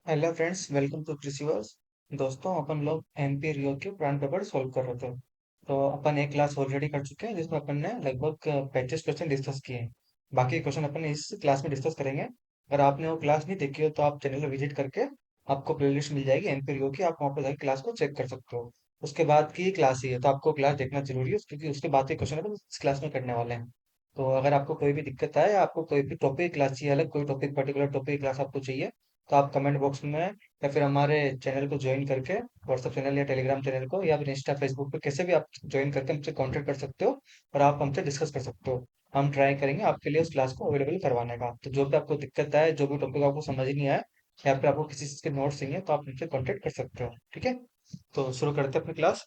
Hello friends, welcome to Krishiverse. दोस्तों, अपन लोग एमपी रियो के पुराने पेपर सॉल्व कर रहे थे। तो अपन एक क्लास ऑलरेडी कर चुके हैं जिसमें अपन ने लगभग 35 क्वेश्चन डिस्कस किए हैं। बाकी क्वेश्चन अपन इस क्लास में डिस्कस करेंगे। अगर आपने वो क्लास नहीं देखी हो तो आप चैनल पर विजिट करके आपको प्लेलिस्ट मिल जाएगी एमपी रियो की, आप वहाँ पर जाकर क्लास को चेक कर सकते हो। उसके बाद की क्लास ही है तो आपको क्लास देखना जरूरी है, क्योंकि उसके बाद के क्वेश्चन अपन इस क्लास में करने वाले हैं। तो अगर आपको कोई भी दिक्कत आए, आपको कोई भी टॉपिक क्लास चाहिए, अलग कोई टॉपिक पर्टिकुलर टॉपिक क्लास आपको चाहिए, तो आप कमेंट बॉक्स में या फिर हमारे चैनल को ज्वाइन करके, व्हाट्सएप चैनल या टेलीग्राम चैनल को या फिर इंस्टा फेसबुक पे कैसे भी आप ज्वाइन करके हमसे कांटेक्ट कर सकते हो और आप हमसे डिस्कस कर सकते हो। हम ट्राई करेंगे आपके लिए उस क्लास को अवेलेबल करवाने का। तो जो भी आपको दिक्कत आए, जो भी टॉपिक आपको समझ नहीं आए या फिर आपको किसी चीज के नोट्स चाहिए, तो आप हमसे कॉन्टेक्ट कर सकते हो। ठीक है, तो शुरू करते हैं अपनी क्लास।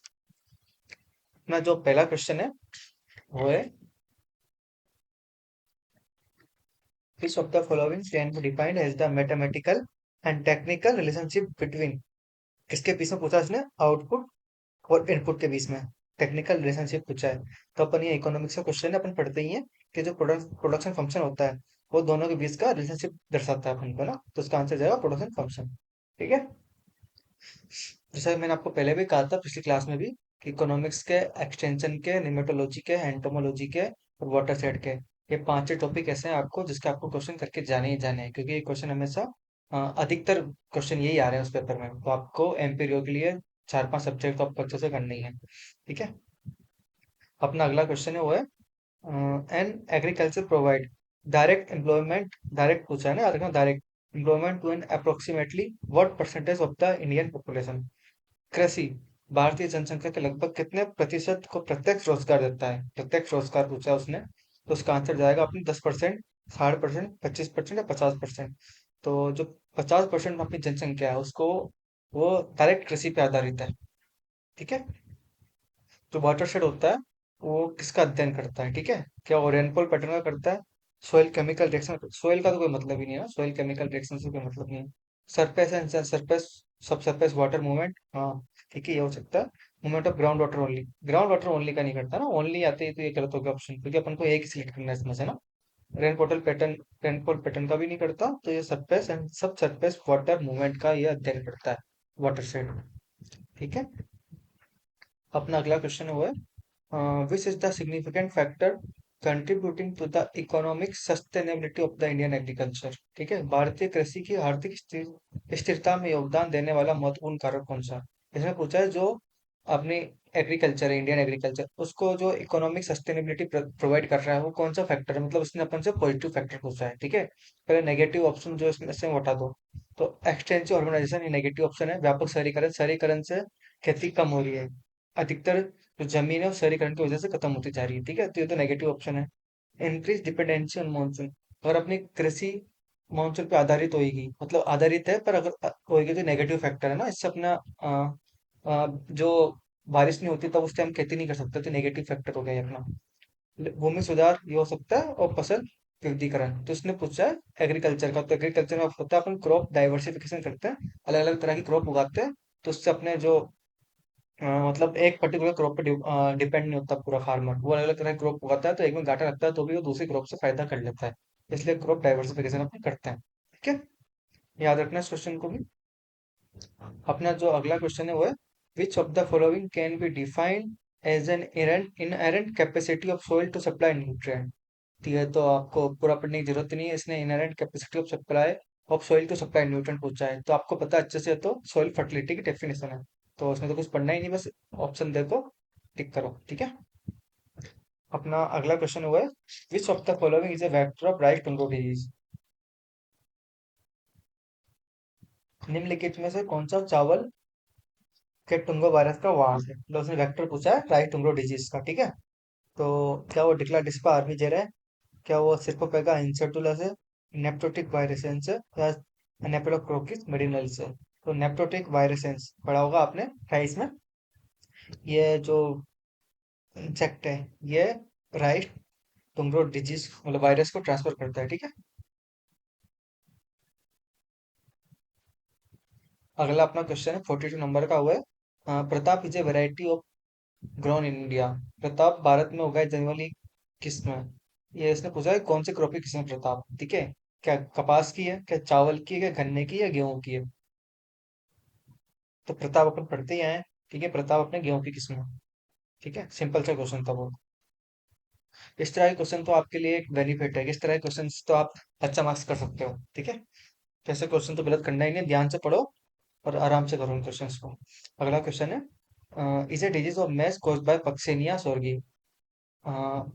अपना जो पहला क्वेश्चन है वो है, which of the following can be defined as the mathematical and technical relationship between। किसके बीच में पूछा इसने? आउटपुट और इनपुट के बीच में टेक्निकल रिलेशनशिप पूछा है। तो अपन ये इकोनॉमिक्स का क्वेश्चन है, अपन पढ़ते ही हैं कि जो प्रोडक्शन फंक्शन होता है वो दोनों के बीच का रिलेशनशिप दर्शाता है अपन को ना। तो उसका आंसर जाएगा प्रोडक्शन फंक्शन। ठीक है, जैसा कि मैंने आपको पहले भी कहा था पिछली क्लास में भी, कि इकोनॉमिक्स के एक्सटेंशन के, निमेटोलॉजी के, एंटोमोलॉजी के और वाटर सेट के, ये पांच टॉपिक ऐसे हैं आपको जिसके आपको क्वेश्चन करके जाने ही जाने हैं, क्योंकि ये क्वेश्चन हमेशा अधिकतर क्वेश्चन यही आ रहे हैं उस पेपर में। तो आपको एमपीरियो के लिए चार पांच सब्जेक्ट तो आपको अच्छे से करने ही है। ठीक है, अपना अगला क्वेश्चन है वो है, an agriculture provide direct employment, direct पूछा है ना, याद रखना, direct employment to an approximately what percentage of the Indian population. कृषि भारतीय जनसंख्या के लगभग कितने प्रतिशत को प्रत्यक्ष रोजगार देता है? प्रत्यक्ष रोजगार पूछा है उसने। तो उसका आंसर जाएगा अपनी 10%, 60%, 25% या 50%। तो जो 50% अपनी जनसंख्या है उसको, वो डायरेक्ट कृषि पे आधारित है। ठीक है, जो वाटरशेड होता है वो किसका अध्ययन करता है? ठीक है, क्या वो रेनफॉल पैटर्न का करता है? सोइल केमिकल रिएक्शन, सोइल का तो कोई मतलब ही नहीं है ना, सोइल केमिकल रिएक्शन से कोई मतलब नहीं है। सरफेस एंड सरफेस, सब सरफेस वाटर मूवमेंट, हाँ ठीक है, ये हो सकता है। Movement of ground water only, ground water only का नहीं करता ना, ओनली आते ही तो ये गलत हो गया ऑप्शन, क्योंकि अपन को एक ही सिलेक्ट करना है इसमें से ना। रेनफॉल पैटर्न, रेनफॉल पैटर्न का भी नहीं करता, तो ये सरफेस एंड सब सरफेस वाटर मूवमेंट का ये अध्ययन करता है, वाटर शेड। ठीक है, अपना अगला क्वेश्चन हुआ है, which is the significant factor contributing to the economic sustainability of the Indian agriculture. ठीक है, भारतीय कृषि की आर्थिक स्थिरता में योगदान देने वाला महत्वपूर्ण कारक कौन सा? इसमें पूछा है जो अपनी एग्रीकल्चर है, इंडियन एग्रीकल्चर, उसको जो इकोनॉमिक सस्टेनेबिलिटी प्रोवाइड कर रहा है वो कौन सा फैक्टर है, मतलब उसने अपन से पॉजिटिव फैक्टर पूछा है। ठीक है, पहले नेगेटिव ऑप्शन जो इसमें से हटा दो। तो एक्सटेंसिव अर्बनाइजेशन ये नेगेटिव ऑप्शन है, व्यापक शहरीकरण, शहरीकरण से खेती कम हो रही है, अधिकतर जो जमीन है वो शहरीकरण की वजह से खत्म होती जा रही है। ठीक है, तो ये तो नेगेटिव ऑप्शन है। इंक्रीज डिपेंडेंसी ऑन मानसून, और अपनी कृषि मानसून पे आधारित होगी, मतलब आधारित है, पर अगर होगी तो नेगेटिव फैक्टर है ना, इससे अपना जो बारिश नहीं होती तब उस टाइम खेती नहीं कर सकते, तो नेगेटिव फैक्टर हो गया ये अपना। भूमि सुधार ये हो सकता है, और फसल विविधीकरण, तो इसने पूछा है एग्रीकल्चर का। तो एग्रीकल्चर में होता है अपन क्रॉप डाइवर्सिफिकेशन करते हैं, अलग अलग तरह की क्रॉप उगाते हैं, तो उससे अपने जो मतलब एक पर्टिकुलर क्रॉप पे डिपेंड नहीं होता पूरा फार्मर, वो अलग अलग तरह की क्रॉप उगाता है, तो एक में घाटा लगता है तो भी वो दूसरी क्रॉप से फायदा कर लेता है। इसलिए क्रॉप डाइवर्सिफिकेशन अपन करते हैं। ठीक है, याद रखना इस क्वेश्चन को भी। अपना जो अगला क्वेश्चन है वो है, which of the following can be defined as an inherent capacity of soil to supply nutrient. ठीक है, तो आपको पूरा पढ़ने की जरूरत नहीं है, इसने inherent capacity of soil to supply nutrient पूछा है, तो आपको पता है अच्छे से, तो सॉइल फर्टिलिटी की डेफिनेशन है। तो उसमें तो कुछ पढ़ना ही नहीं, बस ऑप्शन देखो, टिक करो। ठीक है, अपना अगला क्वेश्चन हुआ है, which of the following is a vector of rice tungro disease. निम्नलिखित में से कौन सा चावल के टुंगो वायरस का वाहक है? मतलब उसने वेक्टर पूछा है राइस टुंगो डिजीज का। ठीक है, तो क्या वो डिक्ला डिस्पा आर्मीजेरा है, क्या वो सिर्कोपेगा इंसर्टुलस है, नेप्टोटिक वायरसेंस है, या नेप्लोक्रोकिस मेडिनल्स है? तो नेप्टोटिक वायरसेंस पढ़ा होगा आपने राइस में। ये जो इंसेक्ट है, ये राइस टुंगो डिजीज मतलब वायरस को ट्रांसफर करता है। ठीक है, अगला अपना क्वेश्चन है 42 नंबर का हुआ है, Pratap is a variety of grown in India. Pratap Bharat में उगाई जाने वाली किस्म है। ये इसने पूछा है कौन से क्रॉप की किस्म है प्रताप, ठीक है। क्या कपास की है, क्या चावल की है, क्या गन्ने की है, या गेहूं की है। तो प्रताप अपन पढ़ते ही आए हैं, ठीक है। प्रताप अपने गेहूं की किस्म है, ठीक है। सिंपल सा क्वेश्चन था वो। इस तरह के क्वेश्चन तो आपके लिए एक बेनिफिट है, इस तरह के क्वेश्चन तो आप अच्छा मार्क्स कर सकते हो, ठीक है। तो ऐसे क्वेश्चन तो गलत करना ही नहीं, ध्यान से पढ़ो और आराम से करो इन क्वेश्चन को। अगला क्वेश्चन है, is a disease of maize caused by Puccinia sorghi.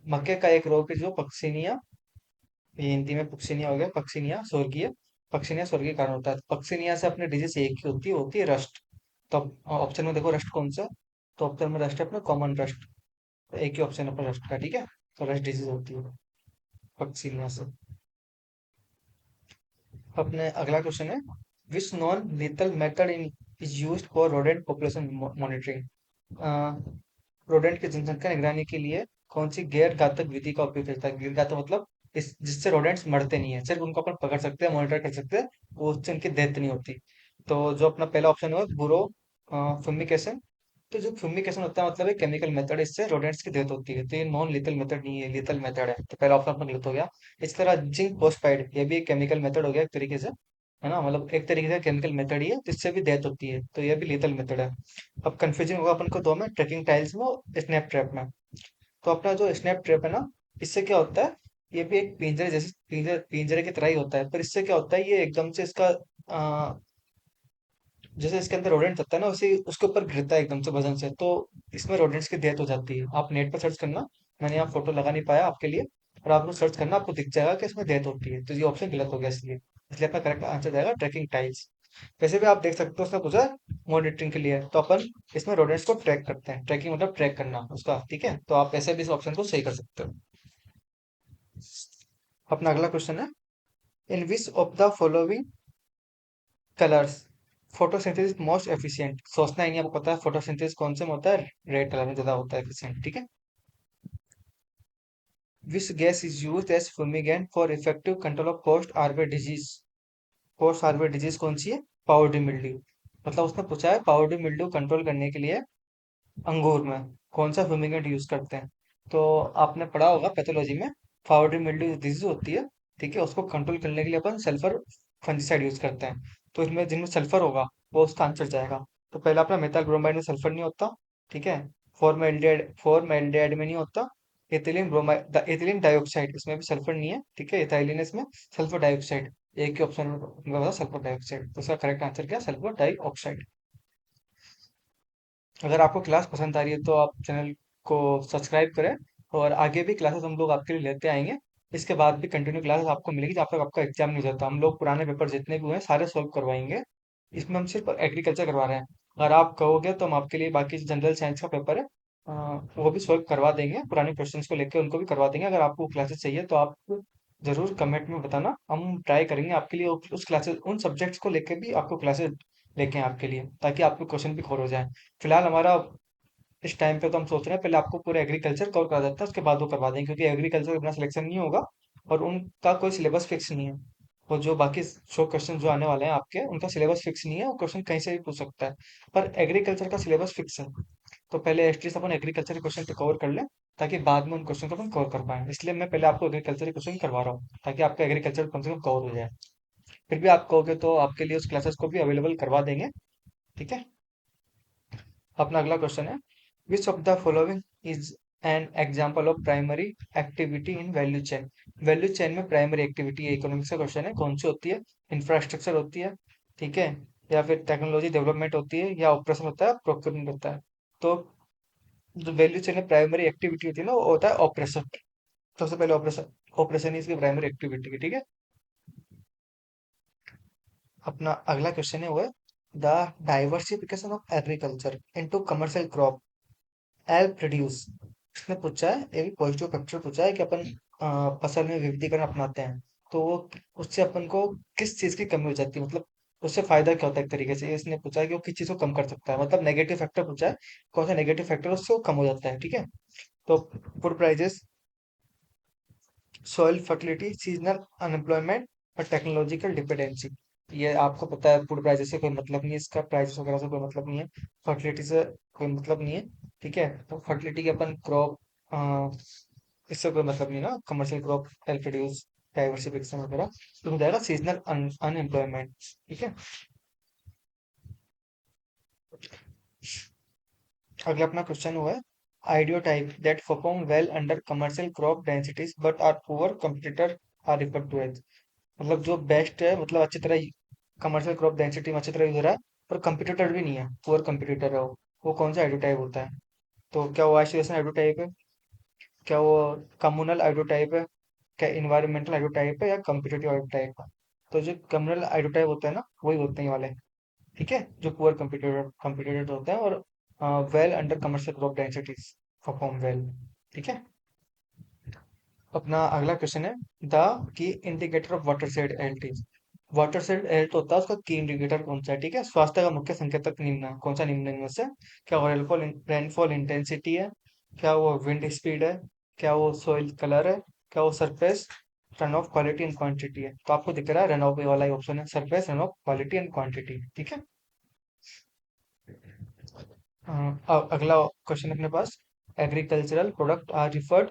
मक्के का एक रोग है जो पक्सेनिया, ये हिंदी में पुक्सिनिया हो गया, पक्सिनिया स्वर्गीय, पक्सिनिया स्वर्गीय कारण होता है। पक्सिनिया से अपने डिजीज एक ही होती है, रस्ट। तो ऑप्शन में देखो रस्ट कौन सा है? तो ऑप्शन में रस्ट है अपना कॉमन रस्ट। तो एक ही ऑप्शन है अपना रस्ट का, ठीक है। तो रस्ट डिजीज होती है पक्सिनिया से। अपने अगला क्वेश्चन है, which non lethal method in is used for rodent population monitoring. Rodent की जनसंख्या निगरानी के लिए कौन सी गैर घातक विधि का उपयोग करता है। गैर घातक मतलब इस जिससे रोडेंट्स मरते नहीं है, सिर्फ उनको अपन पकड़ सकते हैं, मॉनिटर कर सकते हैं, वो उससे उनकी डेथ नहीं होती। तो जो अपना पहला ऑप्शन है बुरो फ्यूमिकेशन। तो जो फ्यूमिकेशन होता है मतलब एक केमिकल मेथड, इससे रोडेंट्स की डेथ होती है, तो ये नॉन लीथल मेथड नहीं है, लीथल मेथड है। तो पहला ऑप्शन अपना गलत हो गया। इस तरह जिंक फॉस्फाइड, ये भी एक केमिकल मेथड हो गया एक तरीके से, है ना, मतलब एक तरीके से केमिकल मेथड ही है जिससे भी डेथ होती है, तो ये भी लीथल मेथड है। अब कंफ्यूजन होगा अपन को दो में, ट्रैकिंग टाइल्स में और स्नैप ट्रैप में। तो अपना जो स्नैप ट्रैप है ना, इससे क्या होता है, ये भी एक पिंजरे जैसे, पिंजरे की तरह ही होता है, पर इससे क्या होता है, ये एकदम से इसका जैसे इसके अंदर रोडेंट होता है ना, उसे उसके ऊपर गिरता है एकदम से वजन से, तो इसमें रोडेंट्स की डेथ हो जाती है। आप नेट पर सर्च करना, मैंने यहाँ फोटो लगा नहीं पाया आपके लिए, और आपको सर्च करना, आपको दिख जाएगा कि इसमें डेथ होती है। तो ये ऑप्शन गलत हो गया, इसलिए इसलिए अपना करेक्ट आंसर जाएगा ट्रैकिंग टाइल्स। वैसे भी आप देख सकते हो, उसने पूछा मॉनिटरिंग के लिए, तो अपन इसमें रोडेंट्स को ट्रैक करते हैं, ट्रैकिंग मतलब ट्रैक करना उसका, ठीक है। तो आप ऐसे भी इस ऑप्शन को सही कर सकते हो। अपना अगला क्वेश्चन है, in which of the following colours photosynthesis most efficient. सोचना ही नहीं, आपको पता है फोटोसिंथेसिस कौन से में होता है, रेड कलर में ज्यादा होता है एफिशिएंट, ठीक है। Which gas is used as fumigant for effective control of post harvest disease. Post harvest disease कौन सी है, पाउडरी मिल्ड्यू। मतलब उसने पूछा है पाउडरी मिल्ड्यू कंट्रोल करने के लिए अंगूर में कौन सा फ्यूमिगेंट यूज करते हैं। तो आपने पढ़ा होगा पैथोलॉजी में, पाउडरी मिल्ड्यू डिजीज होती है, ठीक है, उसको कंट्रोल करने के लिए अपन सल्फर फंगिसाइड यूज करते हैं। तो इसमें जिनमें सल्फर होगा वो उसका आंसर जाएगा। तो पहला अपना मेथाइल ब्रोमाइड में सल्फर नहीं होता, ठीक है। फॉर्मेल्डिहाइड में नहीं होता। एथिलीन ब्रोमाइड, एथिलीन डाइऑक्साइड, इसमें भी सल्फर नहीं है, ठीक है। इथाइलिन है इसमें, सल्फर डाइऑक्साइड। एक ही ऑप्शन में सल्फर डाइऑक्साइड, तो इसका करेक्ट आंसर क्या, सल्फर डाइऑक्साइड। अगर आपको क्लास पसंद आ रही है तो आप चैनल को सब्सक्राइब करें, और आगे भी क्लासेस हम लोग आपके लिए लेते आएंगे। इसके बाद भी कंटिन्यू क्लासेस आपको मिलेगी जब तक आपका एग्जाम नहीं हो जाता। हम लोग पुराने पेपर जितने भी हुए हैं सारे सॉल्व करवाएंगे। इसमें हम सिर्फ एग्रीकल्चर करवा रहे हैं। अगर आप कहोगे तो हम आपके लिए बाकी जनरल साइंस का पेपर है, वो भी सॉल्व करवा देंगे, पुराने क्वेश्चंस को लेकर उनको भी करवा देंगे। अगर आपको क्लासेस चाहिए तो आप जरूर कमेंट में बताना, हम ट्राई करेंगे आपके लिए उस क्लासेस, उन सब्जेक्ट्स को लेकर भी आपको क्लासेस लेके आएं आपके लिए, ताकि आपके क्वेश्चन भी कवर हो जाए। फिलहाल हमारा इस टाइम पे तो हम सोच रहे हैं पहले आपको पूरा एग्रीकल्चर कवर करा देते हैं, उसके बाद वो करवा देंगे, क्योंकि एग्रीकल्चर अपना सिलेक्शन नहीं होगा और उनका कोई सिलेबस फिक्स नहीं है। और जो बाकी 100 क्वेश्चन जो आने वाले हैं आपके, उनका सिलेबस फिक्स नहीं है, और क्वेश्चन कहीं से भी पूछ सकता है। पर एग्रीकल्चर का सिलेबस फिक्स है। तो पहले एटलीस्ट अपन एग्रीकल्चर के क्वेश्चन तो कवर कर लें, ताकि बाद में उन क्वेश्चन को अपन कवर कर पाए। इसलिए मैं पहले आपको एग्रीकल्चर के क्वेश्चन करवा रहा हूँ, ताकि आपका एग्रीकल्चर कम से कम कवर हो जाए। फिर भी आप कहोगे तो आपके लिए उस क्लासेस को भी अवेलेबल करवा देंगे, ठीक है। अपना अगला क्वेश्चन है, which of the following is an example of primary activity in value chain. Value chain में प्राइमरी एक्टिविटी इकोनॉमिक्स का क्वेश्चन है, कौन सी होती है। इंफ्रास्ट्रक्चर होती है, ठीक है, या फिर टेक्नोलॉजी डेवलपमेंट होती है, या ऑपरेशन होता है, प्रोक्योरमेंट होता है। तो जो वैल्यू चेन में प्राइमरी एक्टिविटी होती है ना, वो होता है ऑपरेशन। सबसे पहले ऑपरेशन, ऑपरेशन ही इसकी प्राइमरी एक्टिविटी है, ठीक है। अपना अगला क्वेश्चन है वो है, the diversification of agriculture into commercial crop help reduce. इसने पूछा है, ये भी पॉजिटिव फैक्टर पूछा है कि अपन फसल में विविधीकरण अपनाते हैं, तो वो उससे अपन को किस चीज की कमी हो जाती है, मतलब उससे फायदा क्या होता है एक तरीके से। इसने पूछा है कि वो किस चीज को कम कर सकता है, मतलब नेगेटिव फैक्टर पूछा है, कौन सा नेगेटिव फैक्टर उससे वो कम हो जाता है, ठीक है। तो food prices, soil fertility, seasonal unemployment, और टेक्नोलॉजिकल डिपेंडेंसी। ये आपको पता है, फूड प्राइजेस से कोई मतलब नहीं है, इसका प्राइजेस वगैरह से कोई मतलब नहीं है, फर्टिलिटी से कोई मतलब नहीं है, ठीक है। तो फर्टिलिटी के अपन क्रॉप इससे कोई मतलब नहीं ना, commercial crop help reduce diversification वगैरह। तो हो जाएगा सीजनल अनएम्प्लॉयमेंट। ठीक है। अगला अपना क्वेश्चन हुआ है, ideotype that perform well under commercial crop densities but are poor competitor are referred to as. मतलब जो बेस्ट है, मतलब अच्छी तरह कमर्शियल क्रॉप डेंसिटी में अच्छी तरह यूज हो रहा है, पर कंपटीटर भी नहीं है, पुअर कंपटीटर है वो कौन सा आइडियोटाइप होता है? तो क्या वो आइसोलेशन आइडियोटाइप है? क्या वो कम्युनल आइडियोटाइप है? क्या इन्वायरमेंटल आइडियोटाइप है या कम्पिटिटिव आइडियोटाइप है? तो जो कम्युनल आइडियोटाइप होता है ना, वही होते हैं ये वाले। ठीक है, जो पुअर कंपटीटर कंपटीटर होते हैं और well under commercial crop densities perform well. ठीक है। अपना अगला क्वेश्चन है, the key indicator of water shade health is. Water shade health होता है उसका की इंडिकेटर कौन सा है? ठीक है, स्वास्थ्य का मुख्य संकेतक निम्न है। कौन सा निम्न है इनमें से? क्या वो रेनफॉल इंटेंसिटी है? क्या वो विंड स्पीड है? क्या वो सोइल कलर है? क्या वो surface run off quality and quantity है? तो आपको दिख रहा है रन ऑफ वाला ही ऑप्शन है, surface run off quality and quantity. ठीक है। अगला क्वेश्चन अपने पास, agricultural product are referred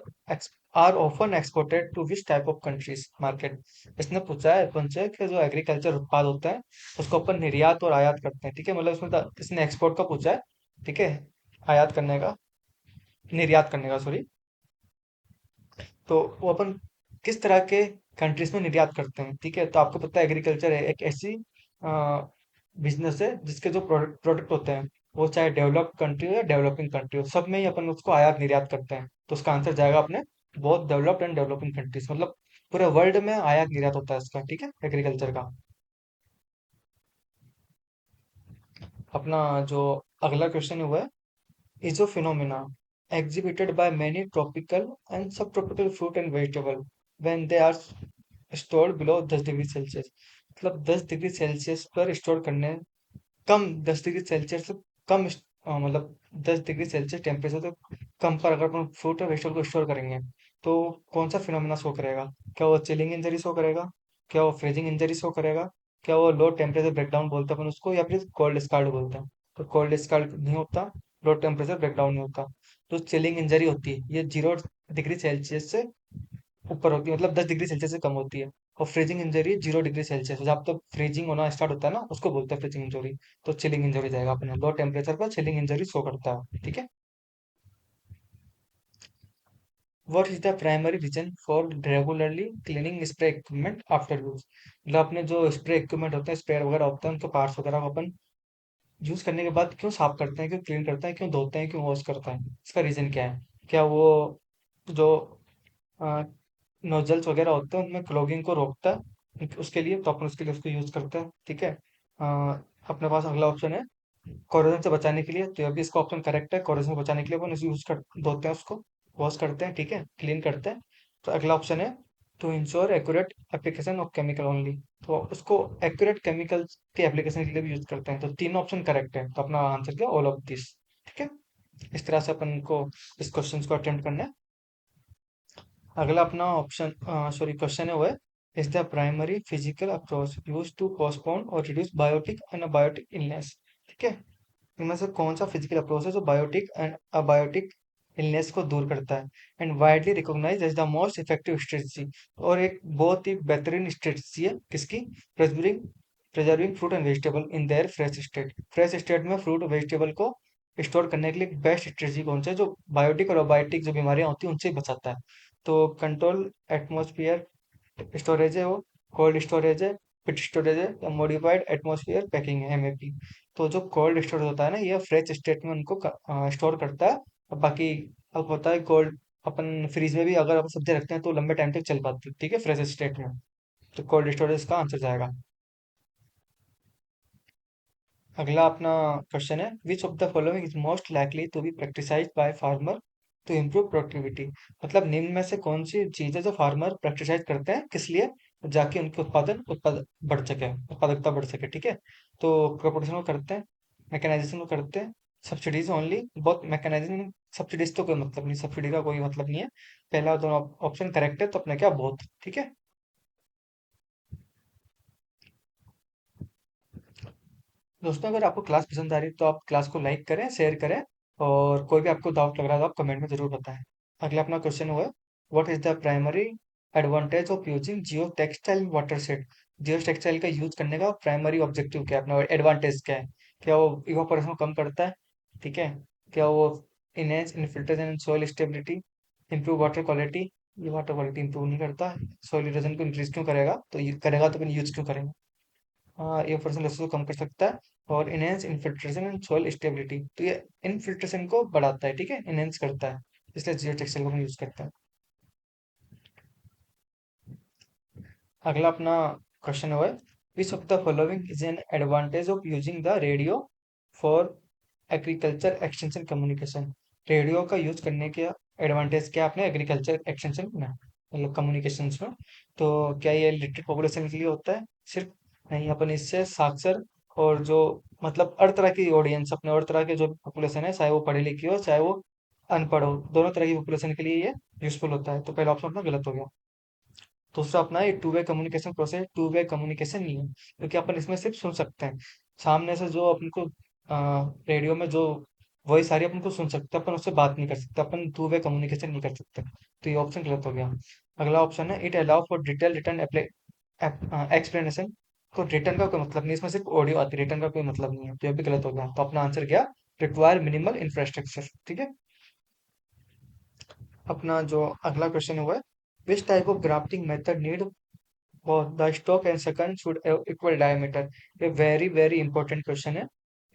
are often exported to which type of countries market. इसने पूछा है अपन से कि जो एग्रीकल्चर उत्पाद होता है उसको अपन निर्यात और आयात करते हैं। ठीक है, मतलब इसमें इसने एक्सपोर्ट का पूछा है। ठीक है, आयात करने का, निर्यात करने का, सॉरी। तो वो अपन किस तरह के कंट्रीज में निर्यात करते हैं? ठीक है, तो आपको पता है एग्रीकल्चर है एक ऐसी बिजनेस है जिसके जो प्रोडक्ट प्रोडक्ट होते हैं, वो चाहे डेवलप्ड कंट्री हो या डेवलपिंग कंट्री हो, सब में ही अपन उसको आयात निर्यात करते हैं। तो उसका आंसर जाएगा अपने बहुत डेवलप्ड एंड डेवलपिंग कंट्रीज, मतलब पूरे वर्ल्ड में आयात निर्यात होता है इसका। ठीक है, एग्रीकल्चर का। अपना जो अगला क्वेश्चन हुआ है, is a phenomena exhibited by many tropical and subtropical fruit and vegetable when they are stored below 10 degree Celsius. मतलब 10 डिग्री सेल्सियस पर स्टोर करने, कम 10 डिग्री सेल्सियस से कम मतलब 10 डिग्री सेल्सियस टेम्परेचर से कम पर अगर अपन फ्रूट और वेजिटेबल को स्टोर करेंगे, तो कौन सा फिनोमेना शो करेगा? क्या वो चिलिंग इंजरी शो करेगा? क्या वो फ्रीजिंग इंजरी शो करेगा? क्या वो लो टेम्परेचर ब्रेकडाउन बोलते हैं अपन उसको, या फिर कोल्ड स्कार्ड बोलते हैं? तो कोल्ड स्कार्ड नहीं होता, लो टेम्परेचर ब्रेकडाउन नहीं होता। तो चिलिंग इंजरी होती है ये 0 डिग्री सेल्सियस से ऊपर होती है, मतलब 10 डिग्री सेल्सियस से कम होती है। और फ्रीजिंग इंजरी 0 डिग्री सेल्सियस, जब तक फ्रीजिंग होना स्टार्ट होता है ना, उसको बोलते हैं फ्रीजिंग इंजरी। तो चिलिंग इंजरी जाएगा अपने, लो टेम्परेचर पर चिलिंग इंजरी शो करता है। ठीक है। What is the primary reason for regularly cleaning spray equipment after use. मतलब अपने जो स्प्रे इक्विपमेंट होते हैं, स्प्रे वगैरह होते हैं, उनके पार्ट्स वगैरह को अपन यूज करने के बाद क्यों साफ करते हैं, क्यों क्लीन करते हैं, क्यों धोते हैं, क्यों वॉश करते हैं? इसका रीजन क्या है? क्या वो जो नोजल्स वगैरह होते हैं उनमें क्लॉगिंग को रोकता है, उसके लिए तो अपन उसके लिए उसको यूज करते हैं। ठीक है। अ, अपने पास अगला ऑप्शन है, कोरोजन से बचाने के लिए। तो ये भी इसका ऑप्शन करेक्ट है, कोरोजन से बचाने के लिए अपन उसे यूज कर धोते हैं, उसको वॉश करते हैं। ठीक है, क्लीन करते हैं। तो अगला ऑप्शन है, to ensure accurate application of chemical only. तो उसको एक्यूरेट केमिकल के एप्लीकेशन के लिए भी यूज करते हैं। तो तीन ऑप्शन करेक्ट है, तो अपना आंसर क्या, ऑल ऑफ दिस। ठीक है। इस तरह से अपन को इस क्वेश्चन को अटेम्प्ट करना है। अगला अपना ऑप्शन, सॉरी, क्वेश्चन है वो है, is the primary physical approach use to postpone or reduce biotic and abiotic illness. ठीक है, इनमें से कौन सा फिजिकल अप्रोच है जो बायोटिक एंड अबायोटिक इलनेस को दूर करता है and widely recognise as the most effective strategy? और एक बहुत ही बेहतरीन स्ट्रेटजी है किसकी? Preserving preserving fruit and vegetable in their fresh state. Fresh state में फ्रूट और वेजिटेबल को स्टोर करने के लिए बेस्ट स्ट्रेटजी कौन सा है, जो बायोटिक और अबायोटिक जो बीमारियां होती हैं उनसे ही बचाता है? तो कंट्रोल एटमोस्फियर स्टोरेज है वो, कोल्ड स्टोरेज है, पिट स्टोरेज है, या मॉडिफाइड एटमोस्फियर पैकिंग है, एमएपी। तो जो कोल्ड स्टोरेज होता है ना, ये फ्रेश स्टेट में उनको स्टोर करता है। और बाकी अब होता है कोल्ड, अपन फ्रीज में भी अगर अपन सब्जी रखते हैं तो लंबे टाइम तक चल पाती है। ठीक है, फ्रेश स्टेट में। तो कोल्ड स्टोरेज का आंसर जाएगा। अगला अपना क्वेश्चन है, which of the following is most likely to be practised by farmer to improve productivity. मतलब निम्न में से कौन सी चीज है जो फार्मर प्रैक्टिसाइज करते हैं, किस लिए? जाके उनके उत्पाद बढ़ सके, उत्पादकता बढ़ सके। ठीक है, तो प्रोपोर्शन को करते हैं, मैकेनाइजेशन को करते हैं, सब्सिडीज ओनली। बहुत मैकेनाइजेशन, सब्सिडीज तो कोई मतलब नहीं, सब्सिडी का कोई मतलब नहीं है। पहला दोनों ऑप्शन करेक्ट है, तो अपने क्या बहुत। ठीक है दोस्तों, अगर आपको क्लास पसंद आ रही है तो आप क्लास को लाइक करें, शेयर करें, और कोई भी आपको डाउट लग रहा है तो आप कमेंट में जरूर बताएं। अगला अपना क्वेश्चन हुआ है, what is the primary advantage of using Jio textile water set? Jio textile का यूज करने का प्राइमरी ऑब्जेक्टिव क्या है, अपना एडवांटेज क्या है? क्या वो इवापोरेशन को कम करता है? ठीक है। क्या वो enhance infiltration and soil stability, improve water quality? ये वाटर क्वालिटी इंप्रूव नहीं करता। सॉइल इरोजन को इंक्रीज क्यों करेगा? तो ये करेगा तो फिर यूज क्यों करेंगे? हाँ, ये पर्सन लॉसेस को कम कर सकता है। और enhance infiltration and soil stability, तो ये इनफिल्ट्रेशन को बढ़ाता है, ठीक है, इनहेंस करता है। इसलिए जियो टेक्सटाइल को हम यूज करते हैं। अगला अपना क्वेश्चन है, which of the following is an advantage of using the radio for agriculture extension communication? Radio का यूज करने के एडवांटेज क्या है अपने एग्रीकल्चर एक्सटेंशन में, मतलब कम्युनिकेशन में? तो क्या ये लिटरेट पॉपुलेशन के लिए होता है सिर्फ? नहीं, अपन इससे साक्षर और जो मतलब हर तरह की ऑडियंस, अपने और तरह के जो पॉपुलेशन है, चाहे वो पढ़ी लिखी हो चाहे वो अनपढ़ हो, दोनों तरह की पॉपुलेशन के लिए ये यूजफुल होता है। तो पहला ऑप्शन अपना गलत हो गया। दूसरा अपना ये two way communication process, two way communication नहीं है, क्योंकि अपन इसमें सिर्फ सुन सकते हैं। सामने से जो अपन को रेडियो में जो वॉइस आ रही है अपन को सुन सकते हैं, अपन उससे बात नहीं कर सकते, अपन टू वे कम्युनिकेशन नहीं कर सकते। तो ये ऑप्शन गलत हो गया। अगला ऑप्शन है, it allow for detail return explanation. तो रिटर्न का कोई मतलब नहीं, इसमें सिर्फ ऑडियो आती है, रिटर्न का कोई मतलब नहीं है, तो ये भी गलत हो गया। तो अपना आंसर गया रिक्वायर मिनिमल इंफ्रास्ट्रक्चर, ठीक है। अपना जो अगला क्वेश्चन हुआ है, which type of grafting method need or the stock and second should equal diameter? ये वेरी वेरी इंपॉर्टेंट क्वेश्चन है।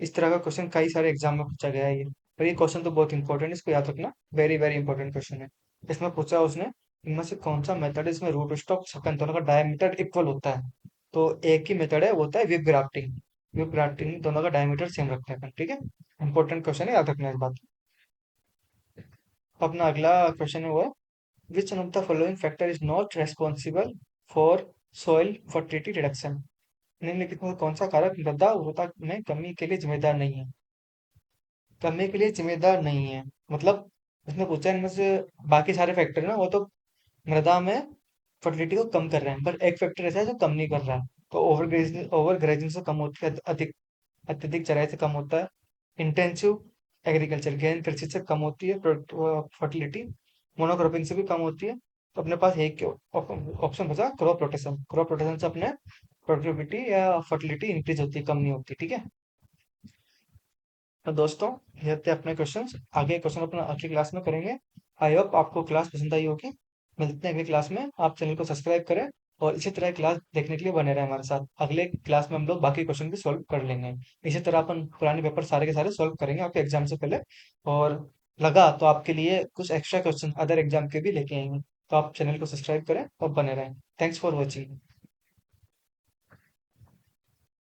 इस तरह का क्वेश्चन कई सारे एग्जाम में पूछा गया है ये। और ये क्वेश्चन तो बहुत इंपॉर्टेंट है, इसको याद रखना, वेरी वेरी इंपॉर्टेंट क्वेश्चन है। इसमें पूछा उसने, इनमें से कौन सा मेथड है इसमें रूट स्टॉक सेकंड दोनों का डायमीटर इक्वल होता है? तो एक ही मेथड है, वो होता है विप ग्राफ्टिंग। विप ग्राफ्टिंग दोनों का डायमीटर सेम रखते हैं अपन, ठीक है। इंपॉर्टेंट क्वेश्चन है, याद रखना इस बात को। अपना अगला क्वेश्चन है वो है, which one of the following factor is not responsible for soil fertility reduction? निम्नलिखित में कौन सा कारक मृदा उर्वरता में कमी के लिए जिम्मेदार नहीं है? कमी के लिए जिम्मेदार नहीं है मतलब, इसमें पूछा है इनमें से बाकी सारे फैक्टर ना, वो तो मृदा में फर्टिलिटी को कम कर रहे हैं, पर एक फैक्टर ऐसा है जो कम नहीं कर रहा है। तो ओवर ग्रेजिंग से कम होती है, अधिक अत्यधिक चराई से कम होता है। इंटेंसिव एग्रीकल्चर गहन कृषि से कम होती है फर्टिलिटी। मोनोक्रॉपिंग से भी कम होती है। तो अपने पास एक ऑप्शन बचा क्रॉप रोटेशन। क्रॉप रोटेशन से अपने प्रोडक्टिविटी या फर्टिलिटी इंक्रीज होती है, कम नहीं होती, ठीक है। तो दोस्तों, ये थे अपने क्वेश्चंस। आगे क्वेश्चन अपना अगली क्लास में करेंगे। आई होप आपको क्लास पसंद आई होगी। मिलते हैं अगली क्लास में, आप चैनल को सब्सक्राइब करें और इसी तरह क्लास देखने के लिए बने रहें हमारे साथ। अगले क्लास में हम लोग बाकी क्वेश्चन भी सॉल्व कर लेंगे। इसी तरह अपन पुराने पेपर सारे के सारे सॉल्व करेंगे आपके एग्जाम से पहले। और लगा तो आपके लिए कुछ एक्स्ट्रा क्वेश्चन अदर एग्जाम के भी लेके आएंगे। तो आप चैनल को सब्सक्राइब करें और बने रहें। Thanks for watching.